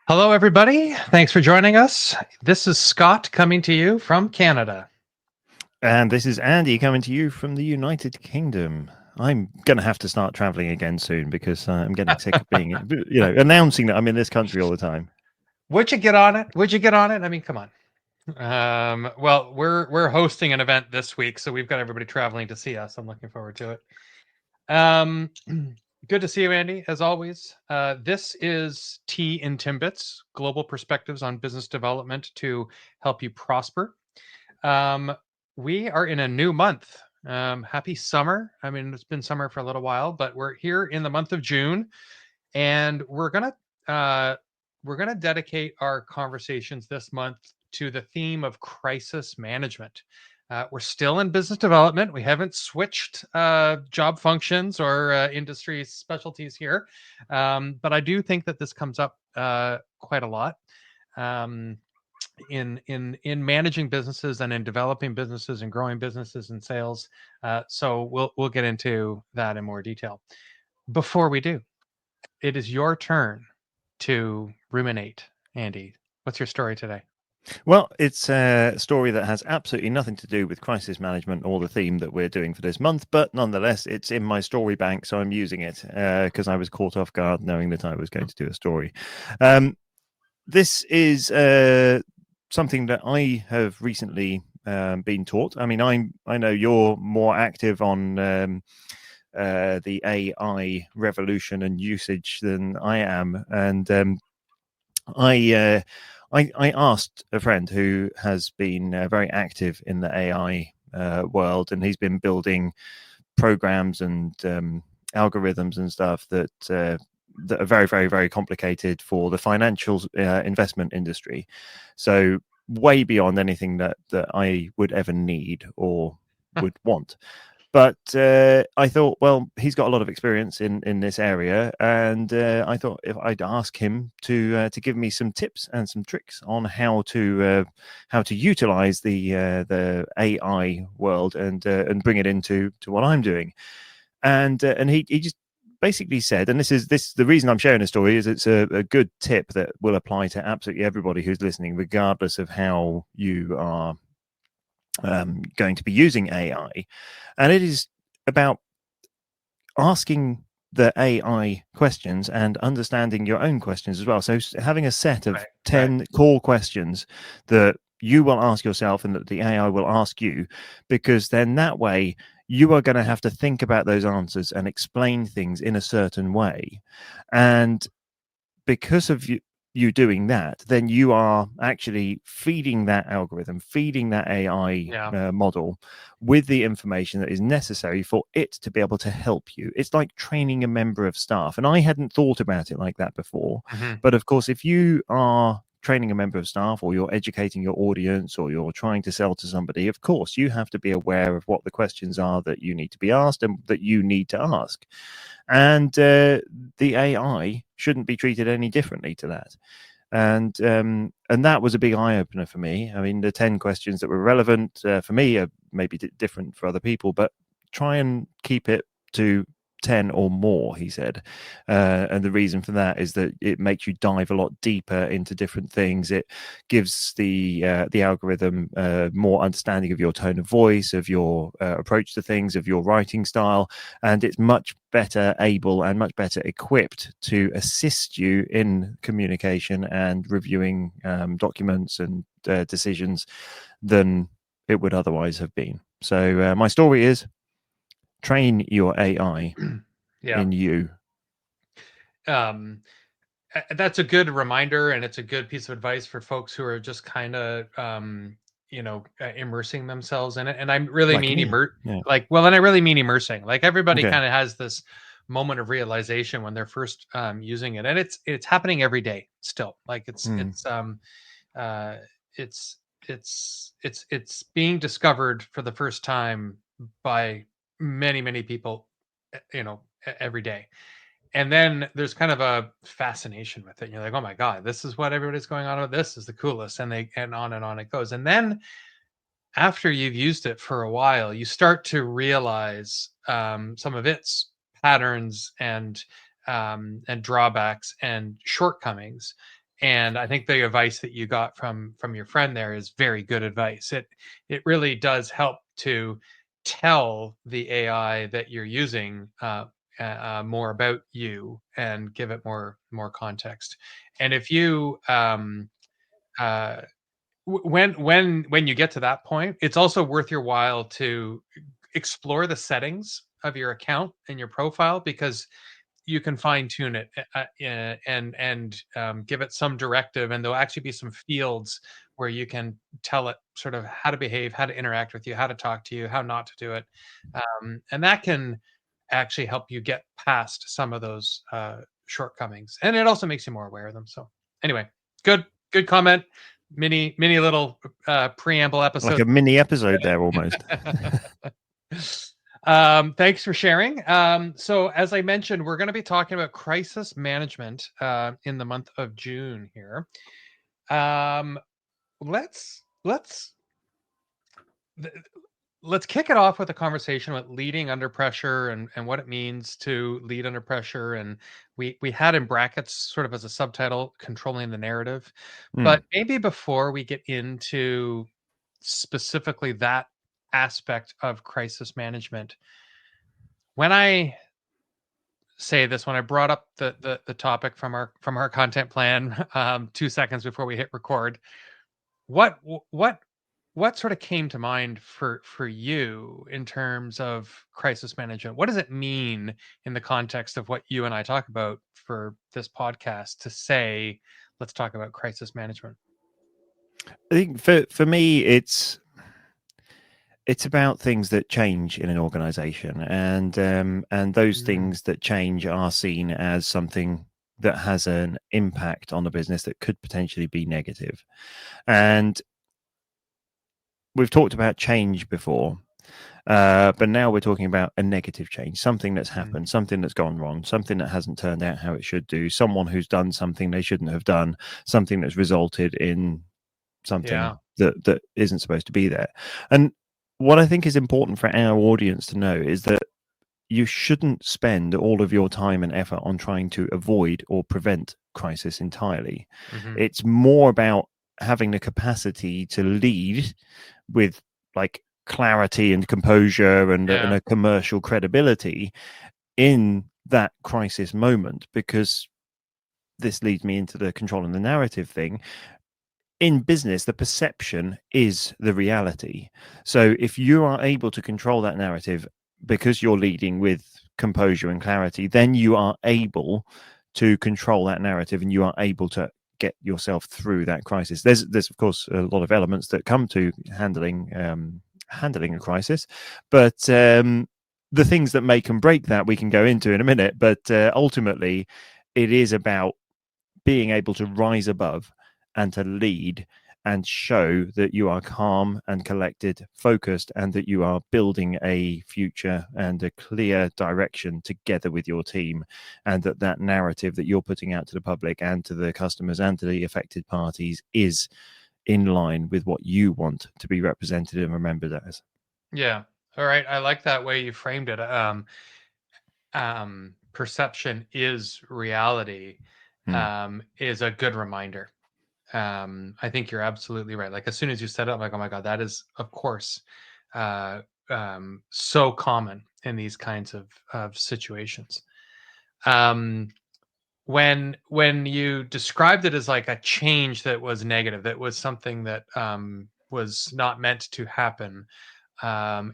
Hello, everybody. Thanks for joining us. This is Scott coming to you from Canada. And this is Andy coming to you from the United Kingdom. I'm going to have to start traveling again soon because I'm getting sick of being, announcing that I'm in this country all the time. Would you get on it? Would you get on it? I mean, come on. Well, we're hosting an event this week, so we've got everybody traveling to see us. I'm looking forward to it. Um, Good to see you, Andy, as always. This is Tea in Timbits, global perspectives on business development to help you prosper. Um, we are in a new month. Happy summer. I mean, it's been summer for a little while, but we're here in the month of June, and uh, we're gonna dedicate our conversations this month to the theme of crisis management. We're still in business development. We haven't switched job functions or industry specialties here, but I do think that this comes up quite a lot. Um, in managing businesses and in developing businesses and growing businesses and sales. So we'll get into that in more detail. Before we do, it is your turn to ruminate. Andy, what's your story today? Well, it's a story that has absolutely nothing to do with crisis management or the theme that we're doing for this month, but nonetheless, it's in my story bank, so I'm using it because I was caught off guard knowing that I was going to do a story. This is something that I have recently been taught. I mean, I know you're more active on the AI revolution and usage than I am, and I I asked a friend who has been very active in the AI world, and he's been building programs and algorithms and stuff that are very, very, very complicated for the financial investment industry. So way beyond anything that I would ever need or would want. But I thought, well, he's got a lot of experience in this area, and I thought if I'd ask him to give me some tips and some tricks on how to utilize the AI world and bring it into what I'm doing, and he just basically said, and this is the reason I'm sharing this story is it's a good tip that will apply to absolutely everybody who's listening, regardless of how you are going to be using AI, and it is about asking the AI questions and understanding your own questions as well. So having a set of 10 core questions that you will ask yourself and that the AI will ask you, because then that way you are going to have to think about those answers and explain things in a certain way. And because of you doing that, then you are actually feeding that algorithm, feeding that AI model with the information that is necessary for it to be able to help you. It's like training a member of staff. And I hadn't thought about it like that before. Mm-hmm. But of course, if you are training a member of staff or you're educating your audience or you're trying to sell to somebody, of course, you have to be aware of what the questions are that you need to be asked and that you need to ask. And the AI shouldn't be treated any differently to that. And that was a big eye opener for me. I mean, the 10 questions that were relevant for me are maybe different for other people, but try and keep it to 10 or more, he said. And the reason for that is that it makes you dive a lot deeper into different things. It gives the algorithm more understanding of your tone of voice, of your approach to things, of your writing style, and it's much better able and much better equipped to assist you in communication and reviewing documents and decisions than it would otherwise have been. So my story is train your AI in you. That's a good reminder, and it's a good piece of advice for folks who are just kind of immersing themselves in it. And I really Like mean me. Yeah. and I really mean immersing. Like everybody Okay. kind of has this moment of realization when they're first using it, and it's happening every day still. Like uh, it's it's being discovered for the first time by many people, every day. And then there's kind of a fascination with it. You're like, oh my god, this is what everybody's going on with. This is the coolest, and on it goes. And then after you've used it for a while, you start to realize some of its patterns and drawbacks and shortcomings. And I think the advice that you got from your friend there is very good advice. It really does help to tell the AI that you're using more about you and give it more context. And if you uh, when you get to that point, it's also worth your while to explore the settings of your account and your profile, because you can fine tune it and give it some directive, and there'll actually be some fields where you can tell it sort of how to behave, how to interact with you, how to talk to you, how not to do it, and that can actually help you get past some of those shortcomings, and it also makes you more aware of them. So anyway, good comment. Mini little preamble Like episode. a mini episode there almost. Thanks for sharing. So as I mentioned, we're going to be talking about crisis management in the month of June here. Um, let's let's kick it off with a conversation about leading under pressure and what it means to lead under pressure. And we had in brackets, sort of as a subtitle, controlling the narrative. But maybe before we get into specifically that aspect of crisis management, when I say this, when I brought up the topic from our content plan 2 seconds before we hit record, what what what sort of came to mind for you in terms of crisis management? What does it mean in the context of what you and I talk about for this podcast to say, let's talk about crisis management? I think for me, it's about things that change in an organization, and those Mm, things that change are seen as something that has an impact on the business that could potentially be negative. And we've talked about change before, but now we're talking about a negative change, something that's mm, happened, something that's gone wrong, something that hasn't turned out how it should do, someone who's done something they shouldn't have done, something that's resulted in something yeah. that isn't supposed to be there. And what I think is important for our audience to know is that you shouldn't spend all of your time and effort on trying to avoid or prevent crisis entirely. Hmm. It's more about having the capacity to lead with like clarity and composure and Yeah. a commercial credibility in that crisis moment, because this leads me into the control and the narrative thing. In business, the perception is the reality. So if you are able to control that narrative because you're leading with composure and clarity, then you are able to control that narrative and you are able to get yourself through that crisis. There's of course a lot of elements that come to handling a crisis, but the things that make and break that we can go into in a minute. But ultimately, it is about being able to rise above and to lead and show that you are calm and collected, focused, and that you are building a future and a clear direction together with your team, and that narrative that you're putting out to the public and to the customers and to the affected parties is in line with what you want to be represented and remembered as. Yeah. All right. I like that way you framed it. Perception is reality, Hmm. is a good reminder. I think you're absolutely right. Like as soon as you said it, I'm like, oh my God, that is, of course, uh, so common in these kinds of situations. Um, when you described it as like a change that was negative, that was something that was not meant to happen,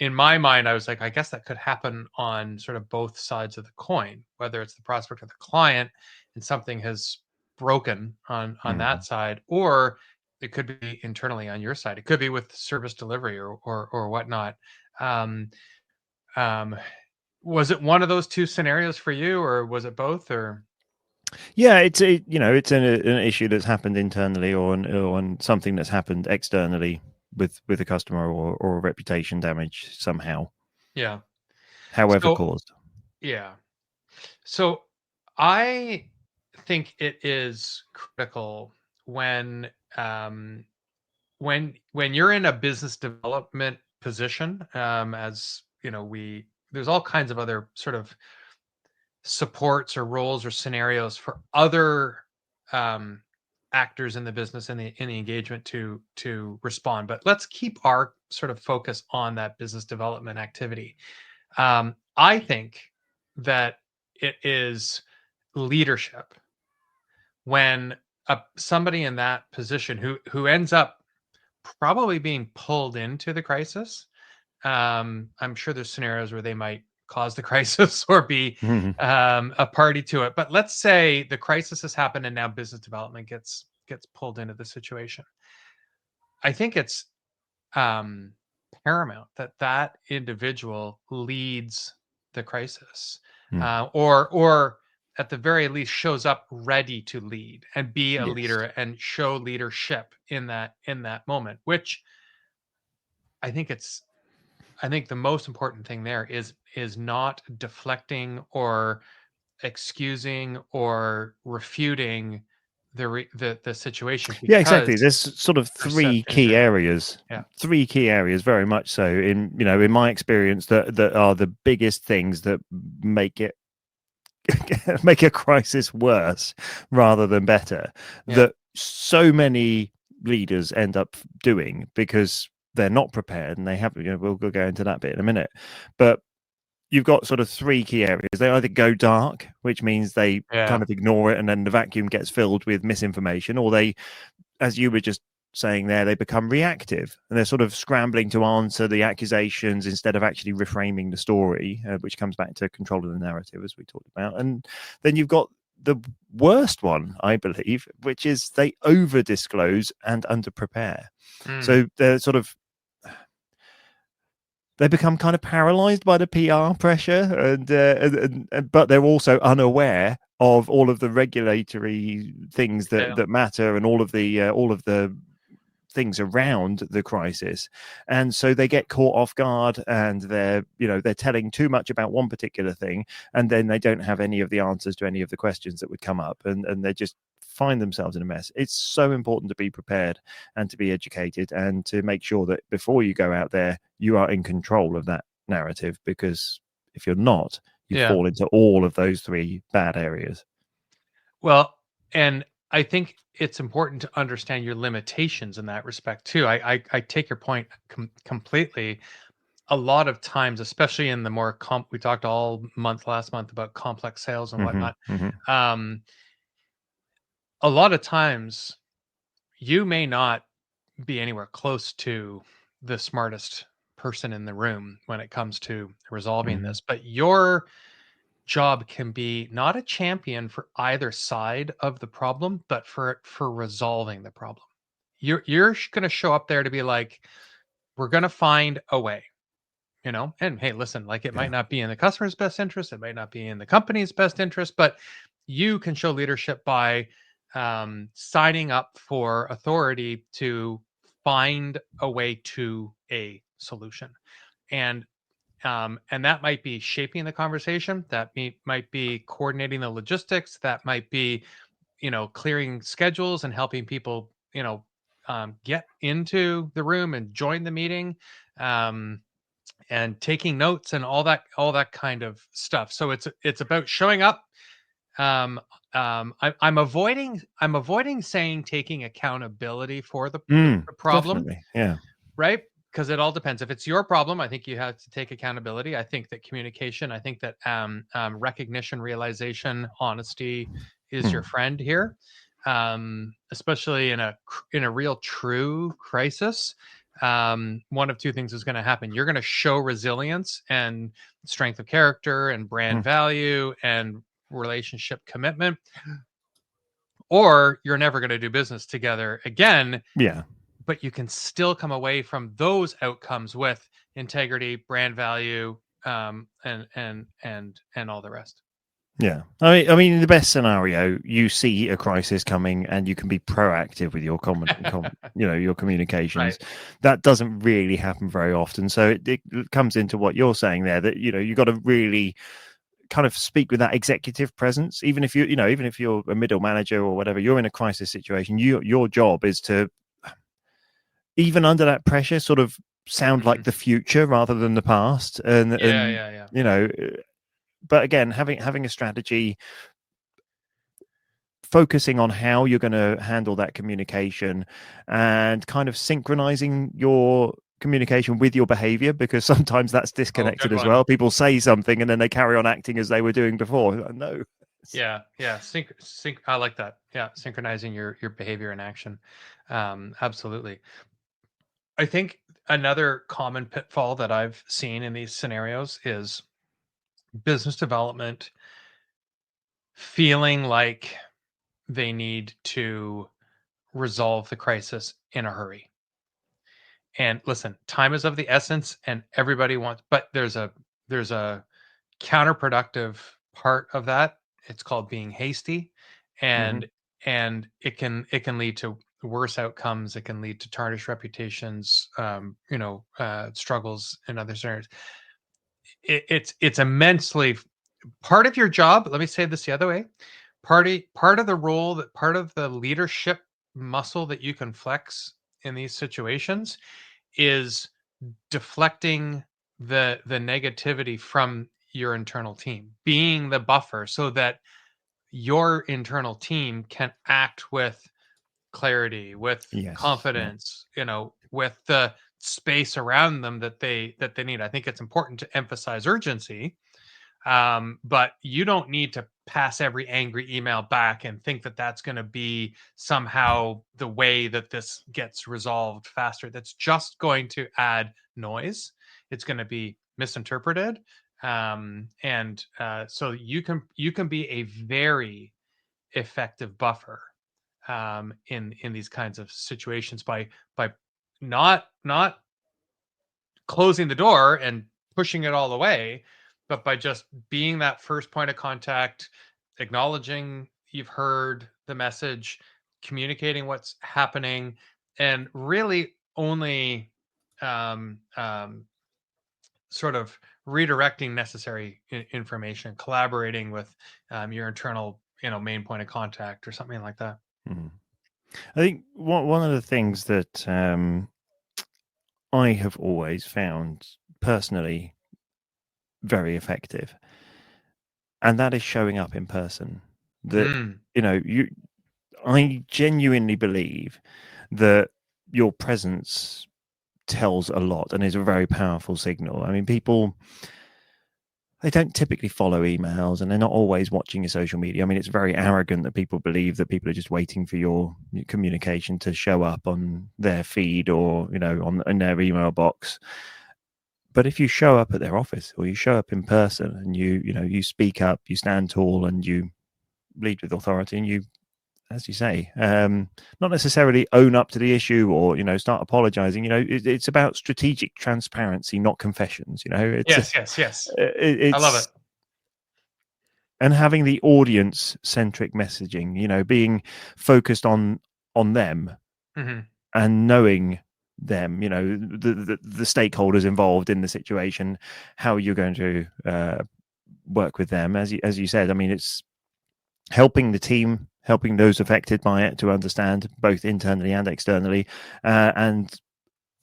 in my mind, I was like, I guess that could happen on sort of both sides of the coin, whether it's the prospect of the client and something has broken on Hmm. that side, or it could be internally on your side. It could be with service delivery or whatnot. Um, um, was it one of those two scenarios for you, or was it both? Or Yeah, it's an issue that's happened internally or something that's happened externally with a customer or a reputation damage somehow, yeah, however so caused. yeah, so I think it is critical when um, when you're in a business development position, as you know, we there's all kinds of other sort of supports or roles or scenarios for other um, actors in the business and in the engagement to respond. But let's keep our sort of focus on that business development activity. I think that it is leadership when somebody in that position who ends up probably being pulled into the crisis. I'm sure there's scenarios where they might cause the crisis or be a party to it. But let's say the crisis has happened and now business development gets pulled into the situation. I think it's paramount that that individual leads the crisis, or at the very least shows up ready to lead and be a leader and show leadership in that moment. Which I think the most important thing there is not deflecting or excusing or refuting the situation. Yeah, exactly. There's sort of three key areas. Yeah. Three key areas, very much so. In my experience, that are the biggest things that make it make a crisis worse rather than better. Yeah. That so many leaders end up doing because they're not prepared and they haven't. We'll go into that bit in a minute, but you've got sort of three key areas. They either go dark, which means they kind of ignore it and then the vacuum gets filled with misinformation, or they, as you were just saying there, they become reactive and they're sort of scrambling to answer the accusations instead of actually reframing the story, which comes back to control of the narrative, as we talked about. And then you've got the worst one, I believe, which is they over disclose and under prepare. So they're sort of, they become kind of paralyzed by the PR pressure, and but they're also unaware of all of the regulatory things that matter and all of the things around the crisis, and so they get caught off guard and they're telling too much about one particular thing, and then they don't have any of the answers to any of the questions that would come up, and they just find themselves in a mess. It's so important to be prepared and to be educated and to make sure that before you go out there, you are in control of that narrative, because if you're not, you fall into all of those three bad areas. Well, and I think it's important to understand your limitations in that respect too. I take your point completely. A lot of times, especially in the more we talked all last month about complex sales and whatnot. A lot of times you may not be anywhere close to the smartest person in the room when it comes to resolving this, but your job can be not a champion for either side of the problem, but for resolving the problem. You're going to show up there to be like, we're going to find a way, and hey, listen, like it might not be in the customer's best interest, it might not be in the company's best interest, but you can show leadership by signing up for authority to find a way to a solution. And that might be shaping the conversation, that might be coordinating the logistics, that might be clearing schedules and helping people get into the room and join the meeting, and taking notes and all that kind of stuff. So it's about showing up. I'm avoiding saying taking accountability for the problem. Yeah. Right? Because it all depends. If it's your problem, I think you have to take accountability. I think that communication, I think that recognition, realization, honesty is your friend here, especially in a real true crisis. One of two things is going to happen. You're going to show resilience and strength of character and brand value and relationship commitment, or you're never going to do business together again. But you can still come away from those outcomes with integrity, brand value, and all the rest. Yeah, I mean, in the best scenario, you see a crisis coming and you can be proactive with your your communications. Right. That doesn't really happen very often. So it comes into what you're saying there, that you got to really kind of speak with that executive presence. Even if even if you're a middle manager or whatever, you're in a crisis situation. Your job is to, even under that pressure, sort of sound like the future rather than the past. And but again, having a strategy focusing on how you're going to handle that communication and kind of synchronizing your communication with your behavior, because sometimes that's disconnected as well. People say something and then they carry on acting as they were doing before. No. Yeah. I like that. Yeah, synchronizing your behavior and action. Absolutely. I think another common pitfall that I've seen in these scenarios is business development feeling like they need to resolve the crisis in a hurry. And listen, time is of the essence and everybody wants, but there's a counterproductive part of that. It's called being hasty, and it can lead to worse outcomes. It can lead to tarnished reputations, struggles in other scenarios. It's immensely part of your job. Let me say this the other way. Part of the role, that part of the leadership muscle that you can flex in these situations is deflecting the negativity from your internal team, being the buffer so that your internal team can act with clarity, with confidence, with the space around them that they need. I think it's important to emphasize urgency, but you don't need to pass every angry email back and think that that's going to be somehow the way that this gets resolved faster. That's just going to add noise. It's going to be misinterpreted, and so you can be a very effective buffer in these kinds of situations by not closing the door and pushing it all away, but by just being that first point of contact, acknowledging you've heard the message, communicating what's happening, and really only um, um, sort of redirecting necessary information, collaborating with your internal, main point of contact or something like that. I think one of the things that I have always found personally very effective, and that is showing up in person. That I genuinely believe that your presence tells a lot and is a very powerful signal. I mean, people, they don't typically follow emails and they're not always watching your social media. I mean, it's very arrogant that people believe that people are just waiting for your communication to show up on their feed or, in their email box. But if you show up at their office or you show up in person and you speak up, you stand tall and you lead with authority and you, as you say, not necessarily own up to the issue or, start apologizing. It's about strategic transparency, not confessions. Yes. I love it. And having the audience centric messaging, being focused on them and knowing them, the stakeholders involved in the situation, how you're going to work with them. As you said, I mean, it's helping the team, helping those affected by it to understand both internally and externally, and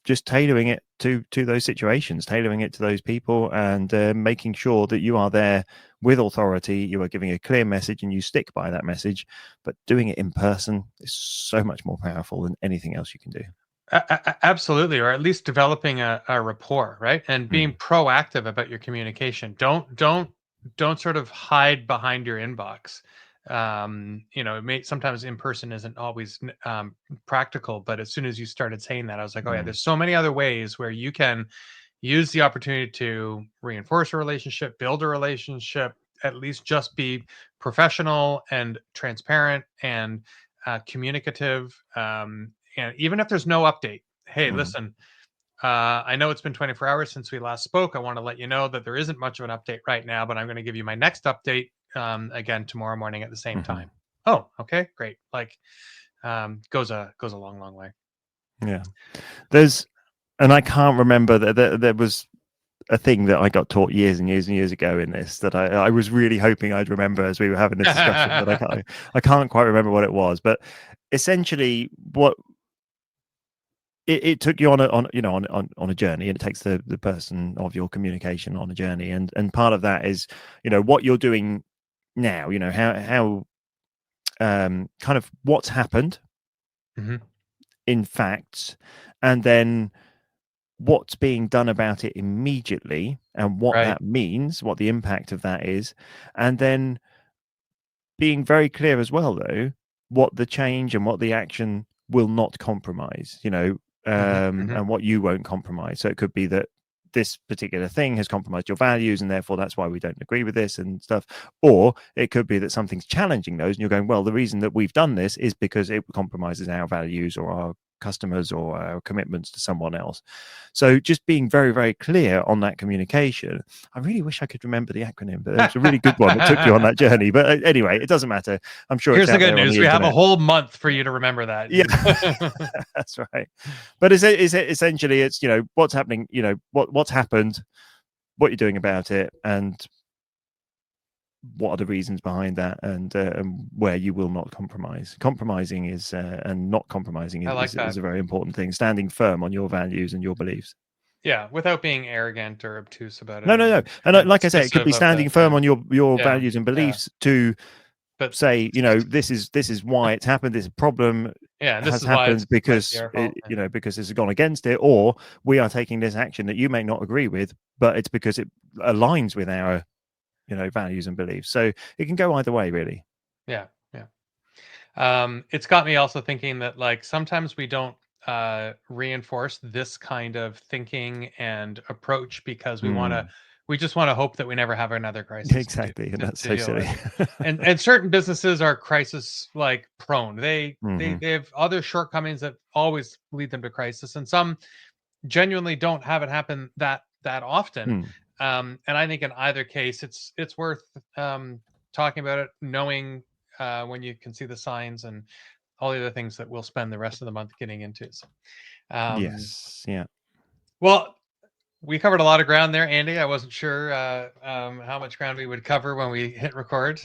just tailoring it to those situations, tailoring it to those people, and making sure that you are there with authority, you are giving a clear message and you stick by that message. But doing it in person is so much more powerful than anything else you can do. Absolutely, or at least developing a rapport, right? And being proactive about your communication. Don't sort of hide behind your inbox. Sometimes in person isn't always practical, but as soon as you started saying that, I was like, oh yeah, there's so many other ways where you can use the opportunity to reinforce a relationship, build a relationship, at least just be professional and transparent and communicative. And even if there's no update, hey, listen, I know it's been 24 hours since we last spoke. I want to let you know that there isn't much of an update right now, but I'm going to give you my next update again tomorrow morning at the same time. Oh, okay, great. Like, goes a long way. Yeah, and I can't remember that there was a thing that I got taught years and years and years ago in this that I was really hoping I'd remember as we were having this discussion, but I can't quite remember what it was. But essentially, what it took you on a journey, and it takes the person of your communication on a journey, and part of that is what you're doing now. How kind of what's happened Mhm. in facts, and then what's being done about it immediately, and what Right. that means, what the impact of that is, and then being very clear as well, though, what the change and what the action will not compromise, Mhm, mhm. and what you won't compromise. So it could be that this particular thing has compromised your values, and therefore that's why we don't agree with this and stuff. Or it could be that something's challenging those, and you're going, well, the reason that we've done this is because it compromises our values or our customers or our commitments to someone else. So just being very, very clear on that communication. I really wish I could remember the acronym, but it was a really good one that took you on that journey. But anyway, it doesn't matter. I'm sure it's Here's the out good there on news. the We have a internet. whole month for you to remember that. Yeah, that's right. But is it essentially it's what's happening, what's happened, what you're doing about it, and what are the reasons behind that, and where you will not compromise. Compromising is and not compromising I like is that. a very important thing. Standing firm on your values and your beliefs. Yeah, without being arrogant or obtuse about it No, no, no. and And like I say, it could dismissive be of the standing firm on your yeah, values and yeah. beliefs to But say, this is why it's happened. This problem yeah, and this has is why happened it's might be because our fault. Yeah. because this has gone against it, or we are taking this action that you may not agree with, but it's because it aligns with our values and beliefs. So it can go either way, really. Yeah, yeah. It's got me also thinking that like sometimes we don't reinforce this kind of thinking and approach because Mm, we just want to hope that we never have another crisis exactly, and that's to so deal silly. with. And certain businesses are crisis like prone. Hmm. They have other shortcomings that always lead them to crisis, and some genuinely don't have it happen that often. Mm, And I think in either case, it's worth talking about it, knowing when you can see the signs and all the other things that we'll spend the rest of the month getting into. So, um, yes, yeah, well, we covered a lot of ground there, Andy. I wasn't sure how much ground we would cover when we hit record,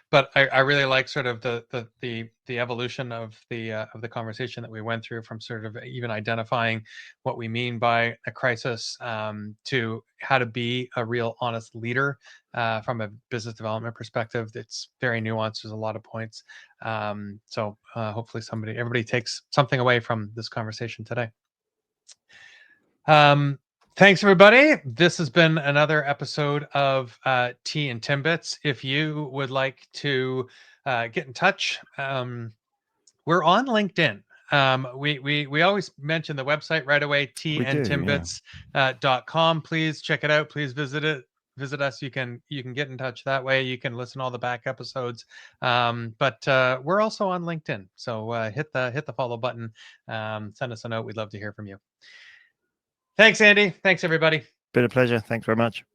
but I really like sort of the evolution of the conversation that we went through, from sort of even identifying what we mean by a crisis to how to be a real honest leader from a business development perspective. It's very nuanced. There's a lot of points. So hopefully everybody takes something away from this conversation today. Um, Thanks, everybody. This has been another episode of Tea and Timbits. If you would like to get in touch, we're on LinkedIn. We always mention the website right away, we do, yeah. tandtimbits.com. Please check it out. Please visit it. Visit us. You can get in touch that way. You can listen to all the back episodes. But we're also on LinkedIn. So hit the follow button. Send us a note. We'd love to hear from you. Thanks, Andy. Thanks, everybody. Been a pleasure. Thanks very much.